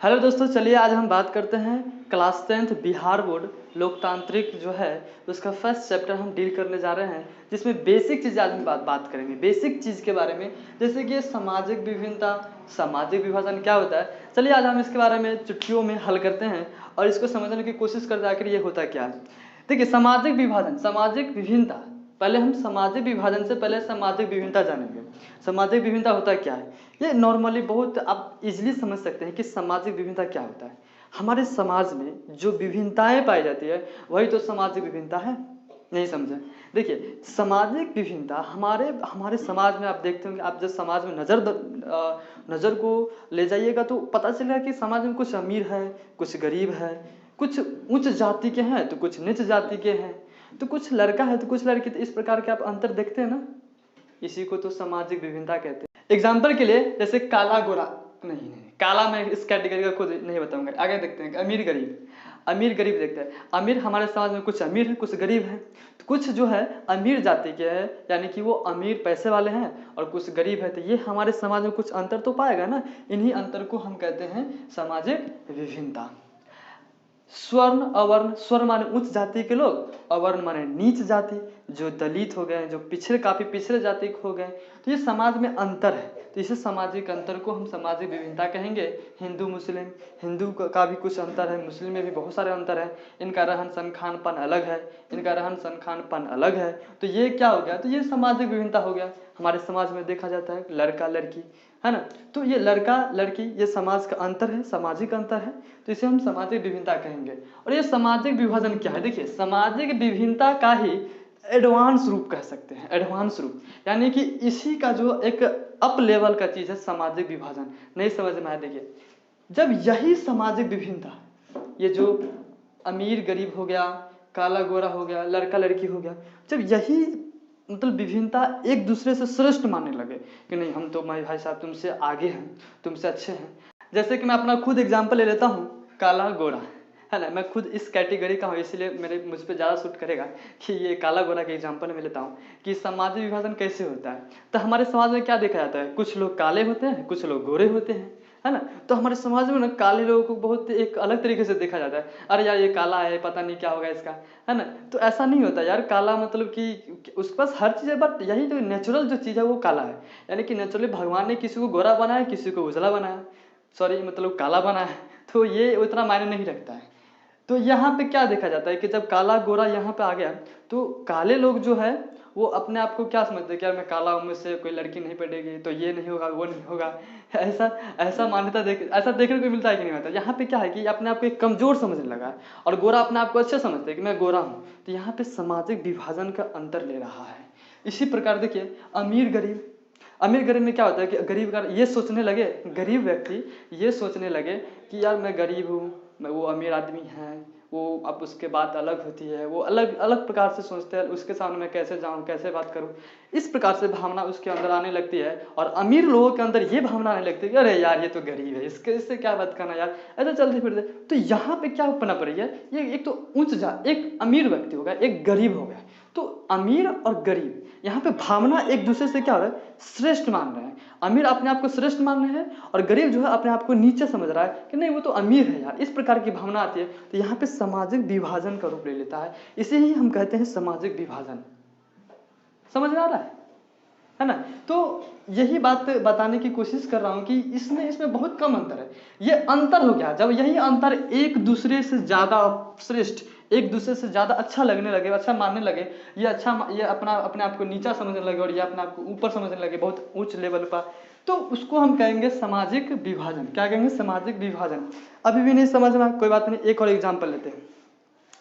Hello दोस्तों, चलिए आज हम बात करते हैं क्लास 10th बिहार बोर्ड लोकतांत्रिक जो है उसका फर्स्ट चैप्टर हम डील करने जा रहे हैं, जिसमें बेसिक चीज़ आज हम बात करेंगे बेसिक चीज़ के बारे में, जैसे कि सामाजिक विभिन्नता, सामाजिक विभाजन क्या होता है। चलिए आज हम इसके बारे में चुटकियों में हल करते हैं और इसको समझने की कोशिश करते हैं आखिर ये होता क्या है। देखिए, सामाजिक विभाजन, सामाजिक विभिन्नता, पहले हम सामाजिक विभाजन से पहले सामाजिक विभिन्नता जानेंगे। सामाजिक विभिन्नता होता क्या है, ये नॉर्मली बहुत आप इजीली समझ सकते हैं कि सामाजिक विभिन्नता क्या होता है। हमारे समाज में जो विभिन्नताएं पाई जाती है वही तो सामाजिक विभिन्नता है। नहीं समझे? देखिए, सामाजिक विभिन्नता हमारे हमारे समाज में आप देखते होंगे, आप जब समाज में नज़र को ले जाइएगा तो पता चलेगा कि समाज में कुछ अमीर है, कुछ गरीब है, कुछ उच्च जाति के हैं तो कुछ नीच जाति के हैं, तो कुछ लड़का है तो कुछ लड़की, तो इस प्रकार के आप अंतर देखते हैं ना, इसी को तो सामाजिक विभिन्नता कहते हैं। एग्जाम्पल के लिए जैसे काला गोरा, नहीं काला मैं इस कैटेगरी का खुद नहीं बताऊंगा। आगे देखते हैं अमीर गरीब। अमीर गरीब देखते हैं। अमीर, हमारे समाज में कुछ अमीर है कुछ गरीब है, तो कुछ जो है अमीर जाति के हैं यानी कि वो अमीर पैसे वाले हैं, और कुछ गरीब है, तो ये हमारे समाज में कुछ अंतर तो पाएगा ना। इन्हीं अंतर को हम कहते हैं सामाजिक विभिन्नता। स्वर्ण अवर्ण, स्वर्ण माने उच्च जाति के लोग, अवर्ण माने नीच जाति, जो दलित हो गए, जो पिछड़े, काफी पिछड़े जाति के हो गए, तो ये समाज में अंतर है, तो इसे सामाजिक अंतर को हम सामाजिक विभिन्नता कहेंगे। हिंदू मुस्लिम, हिंदू का भी कुछ अंतर है, मुस्लिम में भी बहुत सारे अंतर है, इनका रहन सहन खान पान अलग है, इनका रहन सहन खान पान अलग है, तो ये क्या हो गया, तो ये सामाजिक विभिन्नता हो गया। हमारे समाज में देखा जाता है लड़का लड़की, है ना, तो ये लड़का लड़की ये समाज का अंतर है, सामाजिक अंतर है, तो इसे हम सामाजिक विभिन्नता कहेंगे। और ये सामाजिक विभाजन क्या है, देखिए सामाजिक विभिन्नता का ही एडवांस रूप कह सकते हैं, एडवांस रूप, यानी कि इसी का जो एक अप लेवल का चीज़ है सामाजिक विभाजन। नहीं समझ में आया? देखिए, जब यही सामाजिक विभिन्नता, ये जो अमीर गरीब हो गया, काला गोरा हो गया, लड़का लड़की हो गया, जब यही मतलब विभिन्नता एक दूसरे से श्रेष्ठ मानने लगे कि नहीं हम तो भाई साहब तुमसे आगे हैं, तुमसे अच्छे हैं। जैसे कि मैं अपना खुद एग्जाम्पल ले लेता हूँ, काला गोरा, है ना, मैं खुद इस कैटेगरी का हूँ, इसलिए मुझ पर ज़्यादा सूट करेगा कि ये काला गोरा के एग्जाम्पल में लेता हूँ कि सामाजिक विभाजन कैसे होता है। तो हमारे समाज में क्या देखा जाता है, कुछ लोग काले होते हैं, कुछ लोग गोरे होते हैं, है ना। तो हमारे समाज में ना काले लोगों को बहुत एक अलग तरीके से देखा जाता है, अरे यार ये काला है, पता नहीं क्या होगा इसका, है ना। तो ऐसा नहीं होता यार, काला मतलब कि उसके पास हर चीज़ है, बट यही तो नेचुरल जो चीज़ है वो काला है, यानी कि नेचुरली भगवान ने किसी को गोरा बनाया, किसी को उजला बनाया, सॉरी मतलब काला बनाया, तो ये उतना मायने नहीं रखता है। तो यहाँ पे क्या देखा जाता है कि जब काला गोरा यहाँ पे आ गया, तो काले लोग जो है वो अपने आप को क्या समझते हैं कि यार मैं काला हूँ, मुझसे कोई लड़की नहीं पड़ेगी, तो ये नहीं होगा वो नहीं होगा, ऐसा ऐसा मान्यता ऐसा देखने को मिलता है कि नहीं मिलता। यहाँ पे क्या है कि अपने आप को एक कमजोर समझने लगा है, और गोरा अपने आप को अच्छे समझते हैं कि मैं गोरा हूँ, तो यहाँ पे सामाजिक विभाजन का अंतर ले रहा है। इसी प्रकार देखिए अमीर गरीब, अमीर गरीब में क्या होता है कि गरीब का ये सोचने लगे, गरीब व्यक्ति ये सोचने लगे कि यार मैं गरीब हूँ, मैं वो अमीर आदमी है, वो अब उसके बात अलग होती है, वो अलग अलग प्रकार से सोचते हैं, उसके सामने मैं कैसे जाऊँ, कैसे बात करूँ, इस प्रकार से भावना उसके अंदर आने लगती है। और अमीर लोगों के अंदर ये भावना आने लगती है कि अरे यार ये तो गरीब है, इससे क्या बात करना यार, ऐसा चलते फिरते। तो यहाँ पे क्या पनप रही है, ये एक तो एक अमीर व्यक्ति होगा, एक गरीब हो गया, तो अमीर और गरीब यहाँ पे भावना एक दूसरे से क्या हो रहा है, श्रेष्ठ मान रहे हैं। अमीर अपने आप को श्रेष्ठ मान रहे हैं, और गरीब जो है अपने आप को नीचे समझ रहा है कि नहीं वो तो अमीर है यार, इस प्रकार की भावना आती है। तो यहाँ पे सामाजिक विभाजन का रूप ले लेता है, इसे ही हम कहते हैं सामाजिक विभाजन। समझ में आ रहा है ना। तो यही बात बताने की कोशिश कर रहा हूँ कि इसमें बहुत कम अंतर है। ये अंतर हो गया जब यही अंतर एक दूसरे से ज़्यादा श्रेष्ठ, एक दूसरे से ज़्यादा अच्छा लगने लगे, अच्छा मानने लगे, ये अपने आप को नीचा समझने लगे, और ये अपने आप को ऊपर समझने लगे, बहुत उच्च लेवल पर, तो उसको हम कहेंगे सामाजिक विभाजन। क्या कहेंगे? सामाजिक विभाजन। अभी भी नहीं समझ में, कोई बात नहीं, एक और एग्जाम्पल लेते हैं।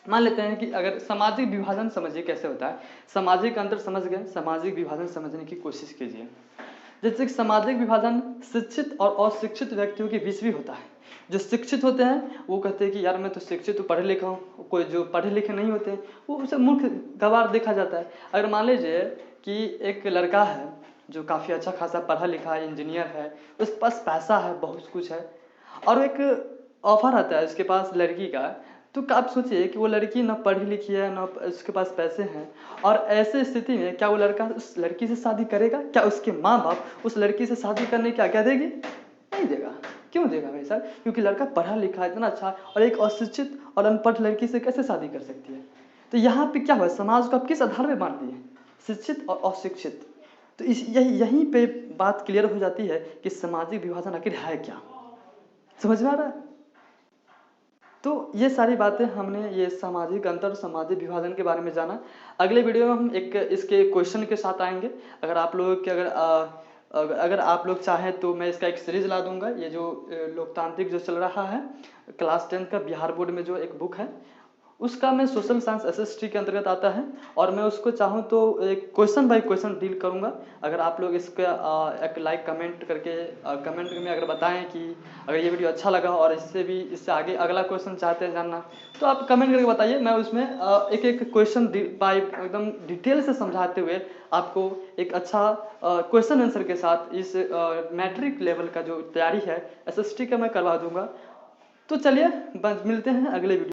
मान लेते हैं कि अगर सामाजिक विभाजन समझिए कैसे होता है, सामाजिक अंतर समझ गए, सामाजिक विभाजन समझने की कोशिश कीजिए। जैसे कि सामाजिक विभाजन शिक्षित और अशिक्षित व्यक्तियों के बीच भी होता है। जो शिक्षित होते हैं वो कहते हैं कि यार मैं तो शिक्षित हूँ, पढ़े लिखा हूँ, कोई जो पढ़े लिखे नहीं होते वो उसे मूर्ख गवार देखा जाता है। अगर मान लीजिए कि एक लड़का है जो काफ़ी अच्छा खासा पढ़ा लिखा है, इंजीनियर है, उसके पास पैसा है, बहुत कुछ है, और एक ऑफर आता है उसके पास लड़की का, तो आप सोचिए कि वो लड़की ना पढ़ी लिखी है, ना उसके पास पैसे हैं, और ऐसे स्थिति में क्या वो लड़का उस लड़की से शादी करेगा? क्या उसके माँ बाप उस लड़की से शादी करने क्या कह देगी? नहीं देगा। क्यों देगा भाई साहब? क्योंकि लड़का पढ़ा लिखा है इतना अच्छा, और एक अशिक्षित और अनपढ़ लड़की से कैसे शादी कर सकती है? तो यहाँ पे क्या हुआ, समाज को आप किस आधार पे बांट दिए, शिक्षित और अशिक्षित। तो यहीं पे बात क्लियर हो जाती है कि सामाजिक विभाजन आखिर है क्या। समझ में आ रहा है? तो ये सारी बातें हमने ये सामाजिक अंतर, सामाजिक विभाजन के बारे में जाना। अगले वीडियो में हम एक इसके क्वेश्चन के साथ आएंगे। अगर आप लोग के अगर आप लोग चाहें तो मैं इसका एक सीरीज ला दूंगा। ये जो लोकतांत्रिक जो चल रहा है क्लास 10 का बिहार बोर्ड में जो एक बुक है, उसका मैं सोशल साइंस एसएसटी के अंतर्गत आता है, और मैं उसको चाहूँ तो एक क्वेश्चन बाय क्वेश्चन डील करूँगा। अगर आप लोग इसका एक लाइक कमेंट करके कमेंट में अगर बताएं कि अगर ये वीडियो अच्छा लगा और इससे आगे अगला क्वेश्चन चाहते हैं जानना, तो आप कमेंट करके बताइए। मैं उसमें एक एक क्वेश्चन बाय एकदम डिटेल से समझाते हुए आपको एक अच्छा क्वेश्चन आंसर के साथ इस मैट्रिक लेवल का जो तैयारी है एसएसटी का मैं करवा दूंगा। तो चलिए मिलते हैं अगले वीडियो।